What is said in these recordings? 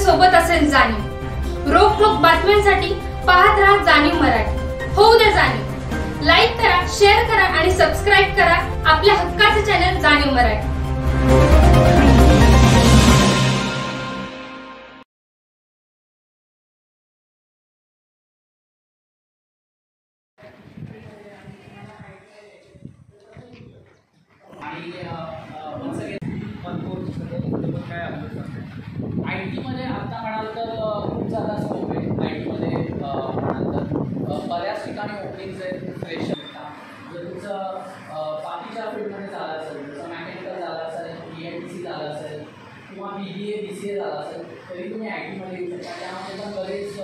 सोबत असेल जाणीव। रोखोक बातम्यांसाठी पाहत राहा जाणीव मराठी। होऊ द्या जाणीव। लाईक करा, शेअर करा आणि सबस्क्राईब करा आपल्या हक्काचे चॅनल जाणीव मराठी। IT मध्ये आता म्हणाल तर खूप जादा स्कोप आहे। IT मध्ये म्हणाल तर बऱ्याच ठिकाणी ओपनिंग्स आहेत फ्रेशर। जर तुमचं बाकीच्या फील्डमध्ये झालं असेल, जसं मेकॅनिकल झालं असेल, BMTC झालं असेल किंवा BBA BCA झालं असेल, तरी तुम्ही IT मध्ये येऊ शकता। त्यामध्ये पण बरेच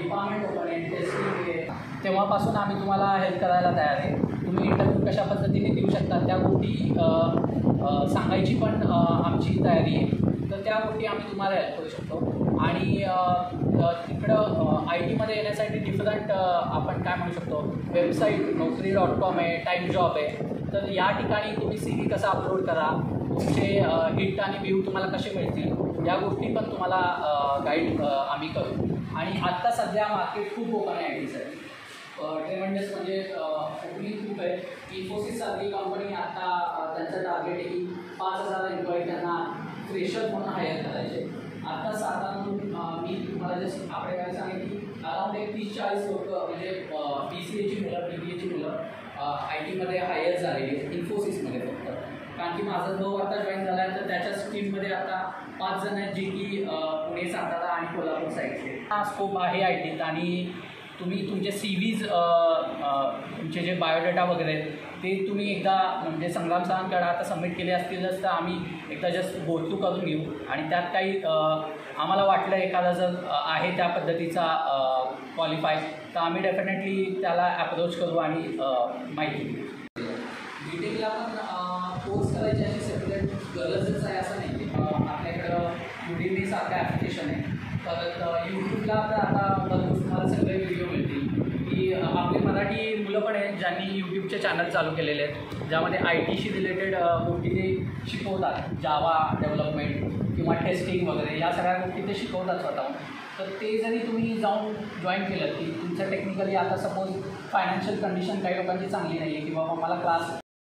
डिपार्टमेंट ओपन आहे, टेस्टिंग आहे। तेव्हापासून आम्ही तुम्हाला हेल्प करायला तयार आहे। तुम्ही इंटरव्ह्यू कशा पद्धतीने देऊ शकता त्या गोष्टी सांगायची पण आमची तयारी आहे। तर त्या गोष्टी आम्ही तुम्हाला हेल्प करू शकतो। आणि तिकडं IT मध्ये येण्यासाठी डिफरंट आपण काय म्हणू शकतो, वेबसाईट naukri.com आहे, टाईम जॉब आहे। तर या ठिकाणी तुम्ही CV कसा अपलोड करा, तुमचे हिट आणि व्ह्यू तुम्हाला कसे मिळतील या गोष्टी पण तुम्हाला गाईड आम्ही करू। आणि आत्ता सध्या मार्केट खूप ओपन आहे ITसाठी। ट्रेमेंडस म्हणजे ओपनिंग खूप आहे। इन्फोसिस सारखी कंपनी आता त्यांचं टार्गेट आहे की 5000 एम्प्लॉई त्यांना फ्रेशर म्हणून हायर करायचे। आता साधारण मी तुम्हाला जस्ट आपल्या काय सांगेन की अराउंड 30-40 लोक म्हणजे BCAची मुलं, BBAची मुलं IT मध्ये हायर झालेली आहेत इन्फोसिसमध्ये फक्त। कारण की माझा भाऊ आता जॉईन झाला आहे, तर त्याच्याच टीममध्ये आता 5 जण आहेत जे की पुणे, सातारा आणि कोल्हापूर साईडचे। हा स्कोप आहे ITत। आणि तुम्ही तुमचे CVs तुमचे जे बायोडेटा वगैरे आहेत ते तुम्ही एकदा म्हणजे संग्राम सरांकडे आता सबमिट केले असतीलच, तर आम्ही एकदा जस्ट गो थ्रू करून घेऊ। आणि त्यात काही आम्हाला वाटलं एखादा जर आहे त्या पद्धतीचा क्वालिफाय, तर आम्ही डेफिनेटली त्याला अप्रोच करू आणि माहिती देऊ। बीटेकला पण कोर्स करायची अशी सेपरेट गरजच आहे असं नाही। आपल्याकडं Udemy सारखं ॲप्लिकेशन आहे। परत यूट्यूबला तर आता भरपूर तुम्हाला सगळे व्हिडिओ मिळतील की आपली मराठी मुलं पण आहेत ज्यांनी यूट्यूबचे चॅनल चालू केलेले आहेत, ज्यामध्ये ITशी रिलेटेड गोष्टी ते शिकवतात। जावा डेव्हलपमेंट किंवा टेस्टिंग वगैरे या सगळ्या गोष्टी ते शिकवतात स्वतःहून। तर ते जरी तुम्ही जाऊन जॉईन केलं की तुमचं टेक्निकली आता सपोज फायनान्शियल कंडिशन काही लोकांची चांगली नाही आहे किंवा मला क्लास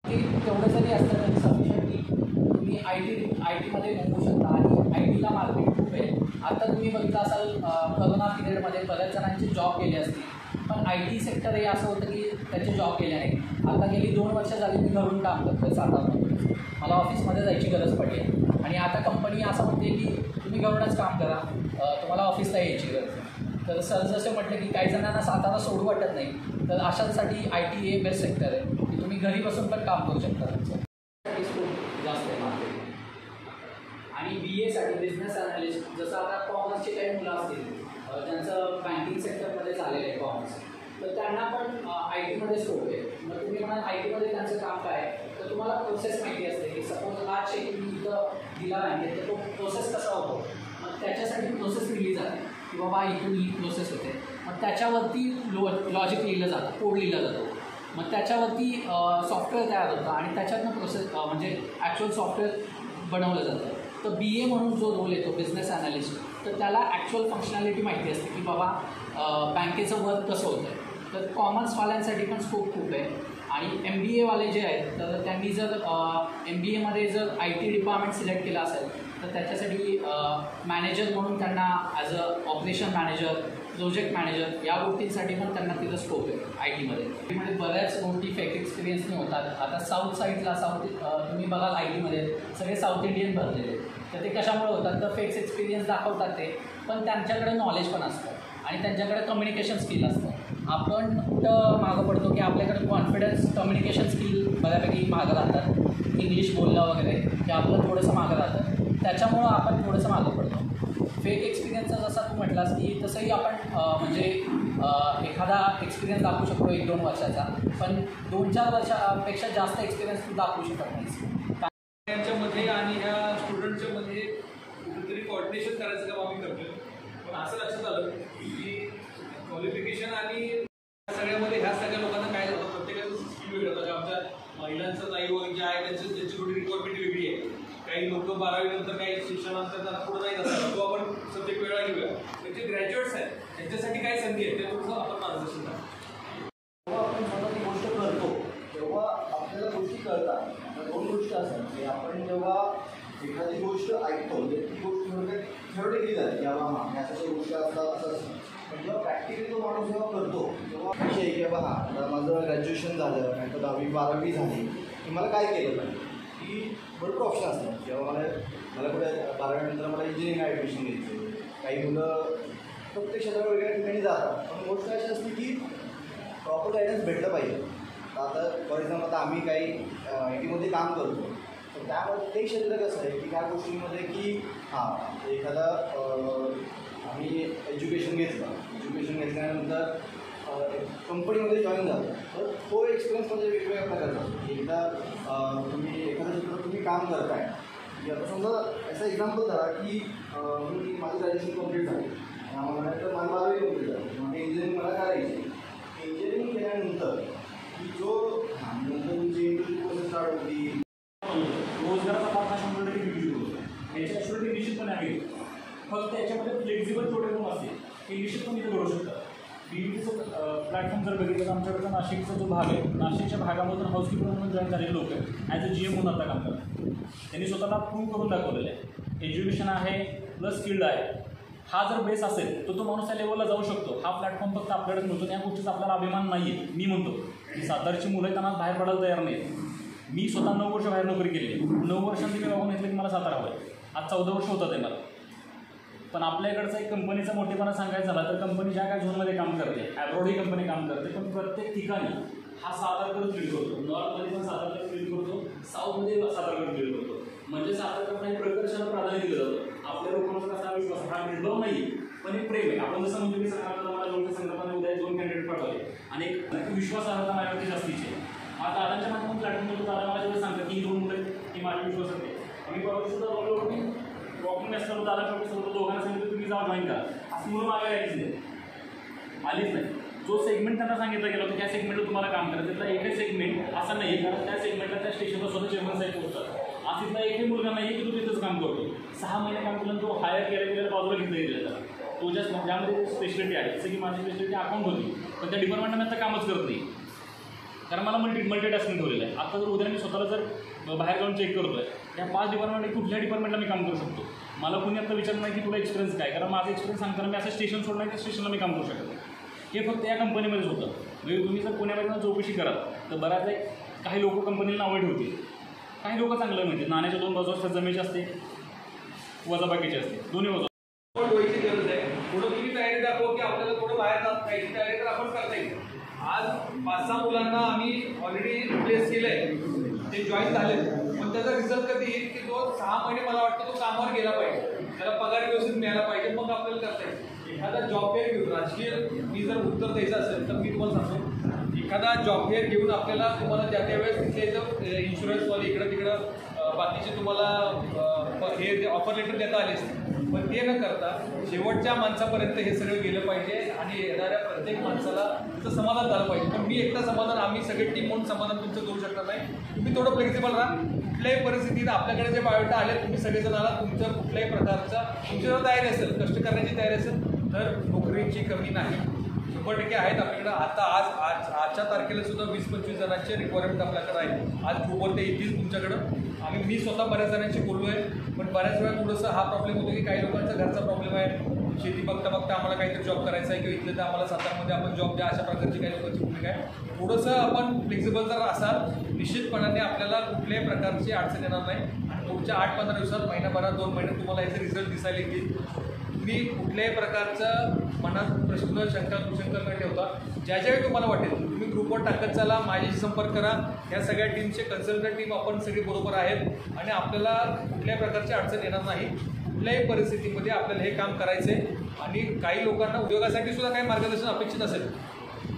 ते तेवढं जरी असतं तरी सफिशियंट की तुम्ही IT मध्ये होऊ शकता। आणि ITला मार्केट खूप आहे। आता तुम्ही बघितलं असाल कोरोना पिरियडमध्ये बऱ्याच जणांचे जॉब गेले असतील, पण IT सेक्टर हे असं होतं की त्याचे जॉब गेले नाही। आता गेली 2 वर्ष झाली मी घरून काम करतो आहे सातारामध्ये, मला ऑफिसमध्ये जायची गरज पडली आहे। आणि आता कंपनी असं म्हणते की तुम्ही घरूनच काम करा, तुम्हाला ऑफिसला यायची गरज नाही। तर सर जसे म्हटलं की काही जणांना सातारा सोडू वाटत नाही, तर अशांसाठी IT हे बेस्ट सेक्टर आहे की तुम्ही घरी बसून पण काम करू शकता। तुमचं जास्त आहे मार्केट। आणि BA साठी बिझनेस ॲनालिस्ट, जसं आता कॉमर्सचे काही मुलं असतील ज्यांचं बँकिंग सेक्टरमध्ये झालेलं आहे कॉमर्स, तर त्यांना पण IT मध्ये स्कोप आहे। मग तुम्ही म्हणाल IT मध्ये त्यांचं काम काय आहे, तर तुम्हाला प्रोसेस माहिती असते की सपोज आज चेक तुम्ही इथं दिला बँकेत, तर तो प्रोसेस कसा होतो, मग त्याच्यासाठी प्रोसेस लिहिली जाते की बाबा इथून ही प्रोसेस होते। मग त्याच्यावरती लॉजिक लिहिलं जातं, कोड लिहिला जातो। मग त्याच्यावरती सॉफ्टवेअर तयार होतं आणि त्याच्यातनं प्रोसेस म्हणजे ॲक्च्युअल सॉफ्टवेअर बनवलं जातं। तर BA म्हणून जो रोल येतो बिझनेस ॲनालिस्ट, तर त्याला ॲक्च्युअल फंक्शनॅलिटी माहिती असते की बाबा बँकेचं वर्क कसं होतं आहे। तर कॉमर्सवाल्यांसाठी पण स्कोप खूप आहे। आणि MBA वाले जे आहेत, तर त्यांनी जर MBA मध्ये जर IT डिपार्टमेंट सिलेक्ट केलं असेल, तर त्याच्यासाठी मॅनेजर म्हणून त्यांना as a operation manager, project manager या गोष्टींसाठी पण त्यांना तिथं स्कोप आहे IT मध्ये। बऱ्याच गोष्टी फेक एक्सपिरियन्सने होतात। आता साऊथ साईडला तुम्ही बघाल IT मध्ये सगळे साऊथ इंडियन भरलेले, तर ते कशामुळे होतात, तर फेक एक्सपिरियन्स दाखवतात ते, पण त्यांच्याकडे नॉलेज पण असतं आणि त्यांच्याकडे कम्युनिकेशन स्किल असतं। आपण कुठं मागं पडतो की आपल्याकडे कॉन्फिडन्स, कम्युनिकेशन स्किल बऱ्यापैकी मागं राहतात, इंग्लिश बोलणं वगैरे हे आपलं थोडंसं मागं राहतं, त्याच्यामुळं आपण थोडंसं मागं पडतो। फेक एक्सपिरियन्सचा जसा तू म्हटलास की तसंही आपण म्हणजे एखादा एक्सपिरियन्स दाखवू शकतो 1-2 वर्षाचा, पण 2-4 वर्षापेक्षा जास्त एक्सपिरियन्स तू दाखवू शकत नाहीस। यांच्यामध्ये आणि ह्या स्टुडंटच्या मध्ये कुठेतरी कोऑर्डिनेशन करायचं काम आम्ही करतोय। पण असं लक्षात आलं की क्वालिफिकेशन आणि सगळ्यामध्ये ह्या सगळ्या लोकांना काय होतं, प्रत्येकाचं स्किल वेगळं होतं। आमच्या महिलांचं नाही जे आहे त्यांची थोडी रिक्वायरमेंट वेगळी आहे। काही लोक 12वी नंतर काही शिक्षणानंतर त्यांना पुढे नाही जातात, तो आपण जे ग्रॅज्युएट्स आहेत त्यांच्यासाठी काय संधी आहे ते थोडंसं आपण मार्गदर्शन करा. जेव्हा आपण स्वतः ती गोष्ट करतो तेव्हा आपल्याला गोष्टी कळतात. दोन गोष्टी असतात की आपण जेव्हा एखादी गोष्ट ऐकतो म्हणजे ती गोष्ट थोडक्यात थेरोटिकली जाते की बाबा हां अशा गोष्टी असतात असं असतं. पण जेव्हा प्रॅक्टिकली तो माणूस जेव्हा करतो तेव्हा विषय की बाबा हां माझं ग्रॅज्युएशन झालं नाही तर 10वी 12वी झाली की मला काय केलं पाहिजे की भरपूर ऑप्शन असतात. जेव्हा मला कुठे 12वीनंतर मला इंजिनिअरिंग ॲडमिशन घ्यायचं. काही मुलं प्रत्येक क्षेत्रावर वेगळ्या ठिकाणी जातात. पण गोष्ट अशी असते की प्रॉपर गायडन्स भेटलं पाहिजे. आता फॉर एक्झाम्पल आता आम्ही काही IT मध्ये काम करतो तर त्यामध्ये ते क्षेत्र कसं आहे की ह्या गोष्टींमध्ये की हां एखादा आम्ही एज्युकेशन घेतल्यानंतर कंपनीमध्ये जॉईन झालं तर तो एक्सपिरियन्स म्हणजे वेगवेगळ्या प्रकारचा असतो. एकदा तुम्ही एखाद्या क्षेत्रात तुम्ही काम करताय की आता समजा असं एक्झाम्पल धरा की मी माझं ग्रॅज्युएशन कंप्लीट झालं तर मला 12वी कंप्लीट झाली म्हणजे इंजिनिअरिंग मला करायची. इंजिनिअरिंग केल्यानंतर की जो नंतर तुमची इंटरव्ह्यू प्रोसेस स्टार्ट होती. रोजगाराचा पाठा 100% विकसित होतो. याच्या ॲक्च्युअली निश्चितपणे आहे. फक्त याच्यामध्ये फ्लेक्झिबल थोडे रूम असते हे निश्चितपणे इथे करू शकतात. BBTचं प्लॅटफॉर्म जर बघितलं तर आमच्याकडचा नाशिकचा जो भाग आहे नाशिकच्या भागामधून हाऊसकीपर म्हणून जॉईन झालेले लोक आहेत ॲज अ GM म्हणून आता काम करतात. त्यांनी स्वतःला प्रूव्ह करून दाखवलेलं आहे. एज्युकेशन आहे प्लस स्किल्ड आहे. हा जर बेस असेल तर तो माणूस त्या लेवलला जाऊ शकतो. हा प्लॅटफॉर्म फक्त आपल्याकडे मिळतो. त्या गोष्टीचा आपल्याला अभिमान नाही आहे. मी म्हणतो की सातारची मुलं त्यांना बाहेर पडायला तयार नाही. मी स्वतः 9 वर्ष बाहेर नोकरी केली आहे. 9 वर्षांनी मी बघून घेतलं की मला सातारा हवं आहे. आज 14 वर्ष होतं ते मला. पण आपल्याकडचा एक कंपनीचा मोठेपणा सांगायचा झाला तर कंपनी ज्या काय झोनमध्ये काम करते ॲब्रॉड ही कंपनी काम करते पण प्रत्येक ठिकाणी हा सातारकरच लीड करतो. नॉर्थमध्ये पण सातारकर लीड करतो. साऊथमध्ये सातारकर लीड करतो. म्हणजे सातारकरांना एक प्रकर्षाला प्राधान्य दिलं जातं. आपल्या लोकांचा कसा विश्वास हा भेदभाव नाही पण एक प्रेम आहे. आपण जसं म्हणतो की संघटना मला लोक संघटनाने उद्या 2 कॅन्डिडेट पाठवले आणि एक विश्वासार्हता माझ्यावरती जास्तीची आहे. आता दादांच्या माध्यमातून प्लॅटफॉर्म करतो. दादा मला जेव्हा सांगतात की 2 मुलं की माझ्या विश्वासात आहे. आम्ही परवा सुद्धा बोललो की वॉकिंग असताना दादाच्या सोबत दोघांना सांगितलं तुम्ही जाऊन जॉईन करा. असं मुलं मागे यायची नाही आलीच नाही. जो सेगमेंट त्यांना सांगितलं गेलं होतं त्या सेगमेंटला तुम्हाला काम करायचं तिथला एकही सेगमेंट असं नाही कारण त्या सेगमेंटला त्या स्टेशनवर स्वतः चेअरमन साहेब पोहोचतात. आज तिथला एकही मुलगा नाही आहे की तो तिथंच काम करतो. 6 महिने काम केलं तो हायर केल्या बाजूला घेतलं गेलं त्याला. तो ज्यामध्ये स्पेशलिटी आहे जसं की माझी स्पेशलिटी अकाउंट होती पण त्या डिपार्टमेंटमध्ये आता कामच करत नाही कारण मला मल्टीटास्किंग ठेवलेलं आहे. आता जर उद्या मी स्वतःला जर बाहेर जाऊन चेक करतो आहे त्या 5 डिपार्टमेंट कुठल्या डिपार्टमेंटला मी काम करू शकतो. मला कोणी आता विचारलं नाही की तुला एक्सपिरियन्स काय कारण माझा एक्सपिरियन्स सांगताना मी असं स्टेशन सोडणार त्या स्टेशनला मी काम करू शकतो. हे फक्त या कंपनीमध्येच होतं. म्हणजे तुम्ही जर पुण्यामध्ये चौकशी कराल तर बऱ्याच काही लोक कंपनीला नावं ठेवतील. काही लोक चांगलं म्हणतील. नाण्याच्या 2 बाजू असतात जमेची असते वजाबाकीची असते दोन्ही बाजू. पण डोळ्याची गरज आहे. थोडं तुम्ही तयारी दाखव की आपल्याला थोडं बाहेर जात याची तयारी तर आपण करता येईल. आज 5-6 मुलांना आम्ही ऑलरेडी प्लेस केलं आहे. ते जॉईन झाले पण त्याचा रिझल्ट कधी येईल की तो 6 महिने मला वाटतं तो कामावर गेला पाहिजे. त्याला पगार व्यवस्थित मिळाला पाहिजे मग आपल्याला करता येईल. एखादा जॉब फेअर घेऊन राजकीय मी जर उत्तर द्यायचं असेल तर मी तुम्हाला सांगतो एखादा जॉब फेअर घेऊन आपल्याला तुम्हाला ज्या त्यावेळेस तिथले इथं इन्शुरन्सवाले इकडं तिकडं बाकीचे तुम्हाला हे ऑफर लेटर देता आले असते पण ते न करता शेवटच्या माणसापर्यंत हे सगळं गेलं पाहिजे आणि येणाऱ्या प्रत्येक माणसाला त्याचं समाधान झालं पाहिजे. पण मी एकटा समाधान आम्ही सगळे टीम म्हणून समाधान तुमचं करू शकणार नाही. तुम्ही थोडं फ्लेक्झिबल राहा. कुठल्याही परिस्थितीत आपल्याकडे जे बायोडा आले तुम्ही सगळेजण आला तुमचं कुठल्याही प्रकारचा तुमची जर तयारी असेल कष्ट करण्याची तयारी असेल तर नोकरीची कमी नाही 100% आहेत आपल्याकडं. आता आजच्या तारखेला सुद्धा 20-25 जणांचे रिक्वायरमेंट आपल्याकडे आहे. आज ग्रुपवर ते येतील तुमच्याकडं. मी स्वतः बऱ्याच जणांशी बोललो आहे पण बऱ्याच वेळा थोडंसं हा प्रॉब्लेम होतो की काही लोकांचा घरचा प्रॉब्लेम आहे. शेती बघता आम्हाला काहीतरी जॉब करायचा आहे किंवा इथलं तर आम्हाला सातारमध्ये आपण जॉब द्या अशा प्रकारची काही लोकांची भूमिका आहे. थोडंसं आपण फ्लेक्झिबल जर असाल निश्चितपणाने आपल्याला कुठल्याही प्रकारची अडचण येणार नाही आणि पुढच्या 8-15 दिवसात महिनाभरात 2 महिन्यात तुम्हाला याचे रिझल्ट दिसायला येतील. तुम्ही कुठल्याही प्रकारचं मनात प्रश्न शंका कुशंका न ठेवता ज्यावेळी तुम्हाला वाटेल तुम्ही ग्रुपवर टाकत चाला. माझ्याशी संपर्क करा. या सगळ्या टीमचे कन्सल्टंट टीम आपण सगळी बरोबर आहेत आणि आपल्याला कुठल्याही प्रकारची अडचण येणार नाही. कुठल्याही परिस्थितीमध्ये आपल्याला हे काम करायचं आहे आणि काही लोकांना उद्योगासाठी सुद्धा काही मार्गदर्शन अपेक्षित असेल.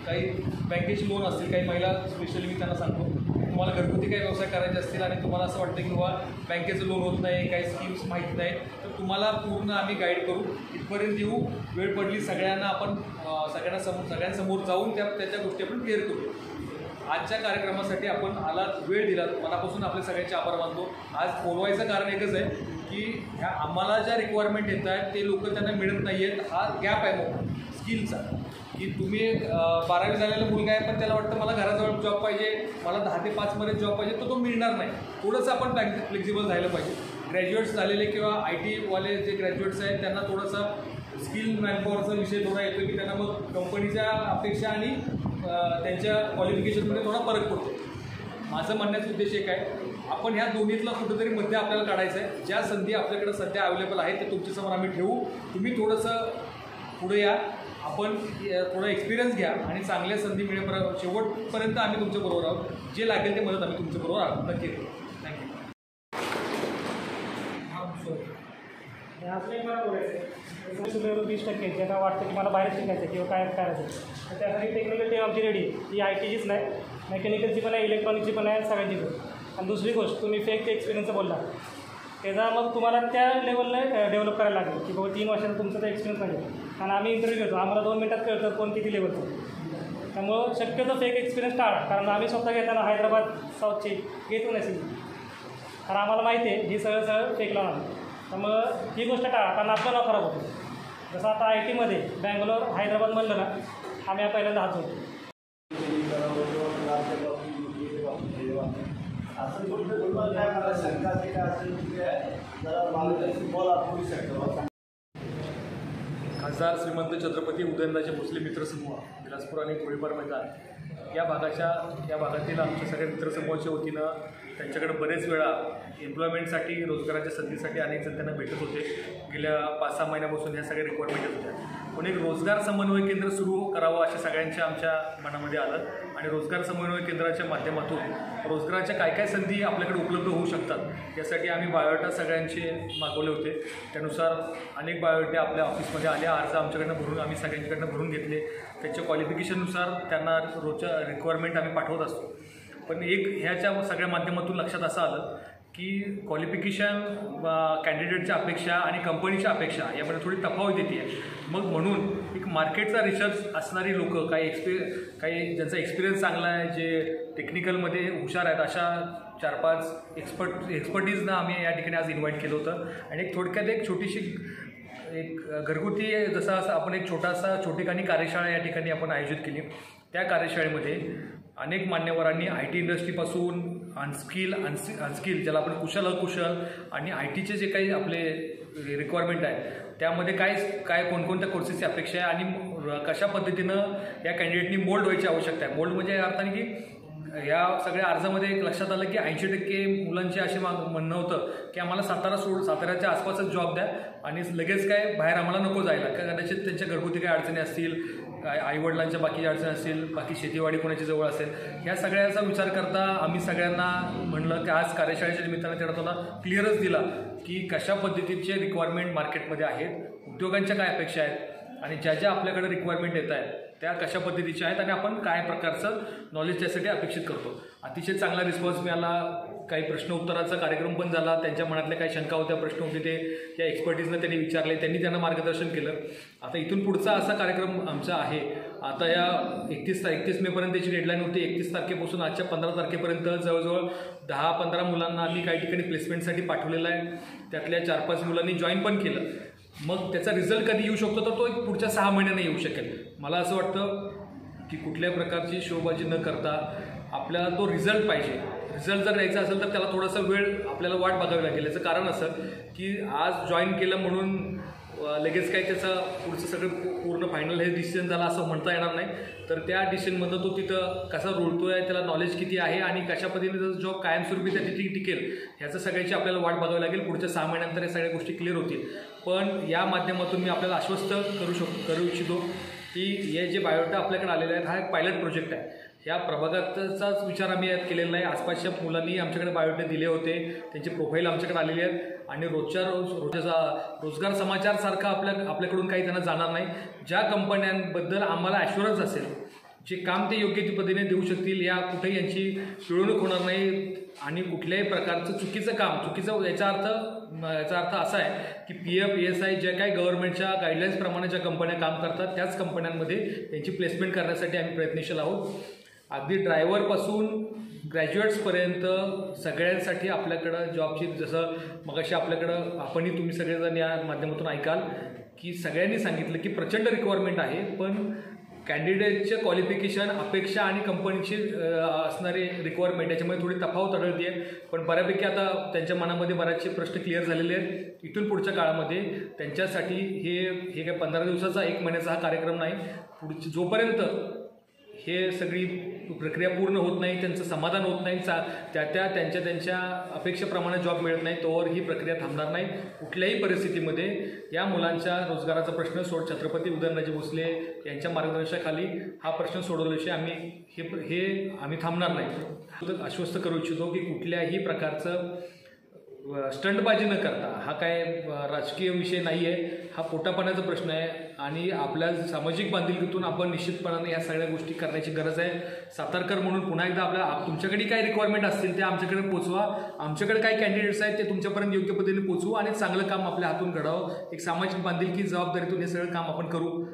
काही बँकेची लोन असतील काही महिला स्पेशली मी त्यांना सांगतो तुम्हाला घरगुती काही व्यवसाय करायचे असतील आणि तुम्हाला असं वाटतं की बाबा बँकेचं लोन होत नाही काही स्कीम्स माहीत नाही तर तुम्हाला पूर्ण आम्ही गाईड करू. इथपर्यंत येऊ. वेळ पडली सगळ्यांना आपण सगळ्यांसमोर जाऊन त्याच्या गोष्टी आपण क्लिअर करू. आजच्या कार्यक्रमासाठी आपण आलात वेळ दिलात मनापासून आपले सगळ्यांचे आभार मानतो. आज बोलवायचं कारण एकच आहे की ह्या आम्हाला ज्या रिक्वायरमेंट येत आहेत ते लोक त्यांना मिळत नाही आहेत. हा गॅप आहे मग स्किलचा, की तुम्ही 12वी झालेला मुलगा आहे पण त्याला वाटतं मला घराजवळ जॉब पाहिजे, मला 10 ते 5 मध्ये जॉब पाहिजे, तो मिळणार नाही. थोडंसं आपण फ्लेक्झिबल झालं पाहिजे. ग्रॅज्युएट्स झालेले किंवा IT वाले जे ग्रॅज्युएट्स आहेत त्यांना थोडंसं स्किल मॅनपॉवरचा विषय थोडा येतो की त्यांना मग कंपनीच्या अपेक्षा आणि त्यांच्या क्वालिफिकेशनमध्ये थोडा फरक पडतो. माझं म्हणण्याचा उद्देश एक आहे, आपण ह्या दोन्हीतला कुठंतरी मध्य आपल्याला काढायचं आहे. ज्या संधी आपल्याकडे सध्या अवेलेबल आहेत ते तुमच्यासमोर आम्ही ठेवू. तुम्ही थोडंसं पुढे या, आपण थोडा एक्सपिरियन्स घ्या आणि चांगल्या संधी मिळेपर्यंत शेवटपर्यंत आम्ही तुमच्याबरोबर आहोत. जे लागेल ते मदत आम्ही तुमच्याबरोबर आहोत. नक्की करू. थँक्यू. आपलं एक मला बोलायचं आहे 20% ज्यांना वाटतं की मला बाहेर शिकायचं किंवा काय करायचं तर त्यासाठी टेक्निकल टीम आमची रेडी आहे. ही ITचीच नाही, मेकॅनिकलची पण आहे, इलेक्ट्रॉनिकची पण आहे, सगळ्यांची पण. आणि दुसरी गोष्ट तुम्ही फेक एक्सपिरियन्सचं बोलला त्याचा मग तुम्हाला त्या लेवलला डेव्हलप करायला लागेल की बाबा 3 वर्षाचा तुमचा तर एक्सपिरियन्स पाहिजे. आणि आम्ही इंटरव्ह्यू घेतो, आम्हाला 2 मिनिटात कळतं कोण किती लेवलचं. त्यामुळं शक्यतो फेक एक्सपिरियन्स टाळा, कारण आम्ही स्वतः घेताना हैदराबाद साऊथची घेतो नसेल, कारण आम्हाला माहिती आहे ही सगळं फेक लावणार. त्यामुळं ही गोष्ट टाळा, कारण आपलं नाव खराब होतं. जसं आता ITमध्ये बँगलोर हैदराबाद म्हणलं ना, आम्ही पहिल्यांदा हात जोडतो. असं गोष्ट काय मला शंका असे काय असेल जरा मार्गदर्शन बॉल आपण शकतो. खासदार श्रीमंत छत्रपती उदयनराजे भोसले मित्रसमूह बिलासपूर आणि गोळीबार मैदान या भागातील आमच्या सगळ्या मित्रसमूहाच्या वतीनं त्यांच्याकडे बरेच वेळा एम्प्लॉयमेंटसाठी रोजगाराच्या संधीसाठी अनेक जण त्यांना भेटत होते. गेल्या 5-6 महिन्यापासून ह्या सगळ्या रिक्वायरमेंट येत होत्या. पण एक रोजगार समन्वय केंद्र सुरू करावं अशा सगळ्यांच्या आमच्या मनामध्ये आलं आणि रोजगार समन्वय केंद्राच्या माध्यमातून रोजगाराच्या काय काय संधी आपल्याकडे उपलब्ध होऊ शकतात यासाठी आम्ही बायोडाटा सगळ्यांचे मागवले होते. त्यानुसार अनेक बायोडाटे आपल्या ऑफिसमध्ये आले, अर्ज आमच्याकडनं भरून आम्ही सगळ्यांच्याकडनं भरून घेतले. त्यांच्या क्वालिफिकेशननुसार त्यांना रोजच्या रिक्वायरमेंट आम्ही पाठवत असतो. पण एक ह्याच्या सगळ्या माध्यमातून लक्षात असं आलं की क्वालिफिकेशन कॅन्डिडेटच्या अपेक्षा आणि कंपनीच्या अपेक्षा यामध्ये थोडी तफावत येते आहे. मग म्हणून एक मार्केटचा रिसर्च असणारी लोकं काही ज्यांचा एक्सपिरियन्स चांगला आहे, जे टेक्निकलमध्ये हुशार आहेत, अशा 4-5 एक्सपर्टीजना आम्ही या ठिकाणी आज इन्व्हाइट केलं होतं. आणि एक थोडक्यात एक छोटीशी एक घरगुती जसा आपण एक छोटेखानी कार्यशाळा या ठिकाणी आपण आयोजित केली. त्या कार्यशाळेमध्ये अनेक मान्यवरांनी IT इंडस्ट्रीपासून अनस्किल ज्याला आपण कुशल अकुशल आणि ITचे जे काही आपले रिक्वायरमेंट आहे त्यामध्ये काय कोणकोणत्या कोर्सेसची अपेक्षा आहे आणि कशा पद्धतीनं या कॅन्डिडेटनी मोल्ड व्हायची आवश्यकता आहे. मोल्ड म्हणजे या अर्थाने की या सगळ्या अर्जामध्ये एक लक्षात आलं की 80% मुलांचे असे म्हणणं होतं की आम्हाला साताऱ्याच्या आसपासच जॉब द्या आणि लगेच काय बाहेर आम्हाला नको जायला, कदाचित त्यांच्या घरगुती काही अडचणी असतील, आईवडिलांच्या बाकीच्या अडचणी असतील, बाकी शेतीवाडी कोणाची जवळ असेल, ह्या सगळ्याचा विचार करता आम्ही सगळ्यांना म्हणलं की आज कार्यशाळेच्या निमित्तानं त्यांना थोडा क्लिअरच दिला की कशा पद्धतीचे रिक्वायरमेंट मार्केटमध्ये आहेत, उद्योगांच्या काय अपेक्षा आहेत आणि ज्या आपल्याकडे रिक्वायरमेंट येत आहेत त्या कशा पद्धतीच्या आहेत आणि आपण काय प्रकारचं नॉलेज त्यासाठी अपेक्षित करतो. अतिशय चांगला रिस्पॉन्स मिळाला. काही प्रश्न उत्तराचा कार्यक्रम पण झाला. त्यांच्या मनातल्या काही शंका होत्या, प्रश्न होते ते या एक्सपर्टीजनं त्यांनी विचारले, त्यांनी त्यांना मार्गदर्शन केलं. आता इथून पुढचा असा कार्यक्रम आमचा आहे. आता या 31 मेपर्यंत त्याची डेडलाईन होती. 31 तारखेपासून आजच्या 15 तारखेपर्यंत जवळजवळ 10-15 मुलांना आम्ही काही ठिकाणी प्लेसमेंटसाठी पाठवलेलं आहे. त्यातल्या 4-5 मुलांनी जॉईन पण केलं. मग त्याचा रिझल्ट कधी येऊ शकतो तर तो एक पुढच्या 6 महिन्यांनी येऊ शकेल. मला असं वाटतं की कुठल्याही प्रकारची शोबाजी न करता आपल्याला तो रिझल्ट पाहिजे. रिझल्ट जर द्यायचा असेल तर त्याला थोडासा वेळ आपल्याला वाट बघावी लागेल. याचं कारण असं की आज जॉईन केलं म्हणून लगेच काय त्याचं पुढचं सगळं पूर्ण फायनल हे डिसिजन झालं असं म्हणता येणार नाही. तर त्या डिसिजनमधनं तो तिथं कसा रुळतो आहे, त्याला नॉलेज किती आहे आणि कशा पद्धतीने त्याचा जॉब कायमस्वरूपी त्या तिथे टिकेल ह्याचं सगळ्याची आपल्याला वाट बघावी लागेल. पुढच्या 6 महिन्यानंतर या सगळ्या गोष्टी क्लिअर होतील. पण या माध्यमातून मी आपल्याला आश्वस्त करू इच्छितो की हे जे बायोडाटा आपल्याकडे आलेले आहेत हा एक पायलट प्रोजेक्ट आहे. ह्या प्रभागाचाच विचार आम्ही यात केलेला नाही. आसपासच्या मुलांनी आमच्याकडे बायोडाटे दिले होते, त्यांचे प्रोफाईल आमच्याकडे आलेले आहेत आणि रोजचा रोजगार समाचारसारखा आपल्याकडून काही त्यांना जाणार नाही. ज्या कंपन्यांबद्दल आम्हाला ॲश्युरन्स असेल, जे काम ते योग्य पद्धतीने देऊ शकतील, या कुठेही यांची पिळवणूक होणार नाही आणि कुठल्याही प्रकारचं चुकीचं याचा अर्थ असा आहे की PF PSI ज्या काही गव्हर्नमेंटच्या गाईडलाईन्सप्रमाणे ज्या कंपन्या काम करतात त्याच कंपन्यांमध्ये त्यांची प्लेसमेंट करण्यासाठी आम्ही प्रयत्नशील आहोत. अगदी ड्रायव्हरपासून ग्रॅज्युएट्सपर्यंत सगळ्यांसाठी आपल्याकडं जॉबची, जसं मगाशी आपल्याकडं आपणही तुम्ही सगळेजण या माध्यमातून ऐकाल की सगळ्यांनी सांगितलं की प्रचंड रिक्वायरमेंट आहे, पण कॅन्डिडेटचे क्वालिफिकेशन, अपेक्षा आणि कंपनीची असणारे रिक्वायरमेंट याच्यामध्ये थोडी तफावत आढळते आहे. पण बऱ्यापैकी आता त्यांच्या मनामध्ये बरेचसे प्रश्न क्लिअर झालेले आहेत. इथून पुढच्या काळामध्ये त्यांच्यासाठी हे काय 15 दिवसाचा 1 महिन्याचा हा कार्यक्रम नाही. पुढची जोपर्यंत हे सगळी प्रक्रिया पूर्ण होत नाही, त्यांचं समाधान होत नाही, त्यांच्या अपेक्षेप्रमाणे जॉब मिळत नाही, तोवर ही प्रक्रिया थांबणार नाही. कुठल्याही परिस्थितीमध्ये या मुलांच्या रोजगाराचा प्रश्न छत्रपती उदयनराजे भोसले यांच्या मार्गदर्शनाखाली हा प्रश्न सोडवल्याशिवाय आम्ही थांबणार नाही. आश्वस्त करू इच्छितो की कुठल्याही प्रकारचं स्टंटबाजी न करता, हा काय राजकीय विषय नाही आहे, हा पोटापाण्याचा प्रश्न आहे आणि आपल्या सामाजिक बांधिलकीतून आपण निश्चितपणाने या सगळ्या गोष्टी करण्याची गरज आहे. सातारकर म्हणून पुन्हा एकदा तुमच्याकडे काय रिक्वायरमेंट असतील ते आमच्याकडे पोचवा. आमच्याकडे काय कॅन्डिडेट्स आहेत ते तुमच्यापर्यंत योग्य पद्धतीने पोचवू आणि चांगलं काम आपल्या हातून घडावं. एक सामाजिक बांधिलकी जबाबदारीतून हे सगळं काम आपण करू.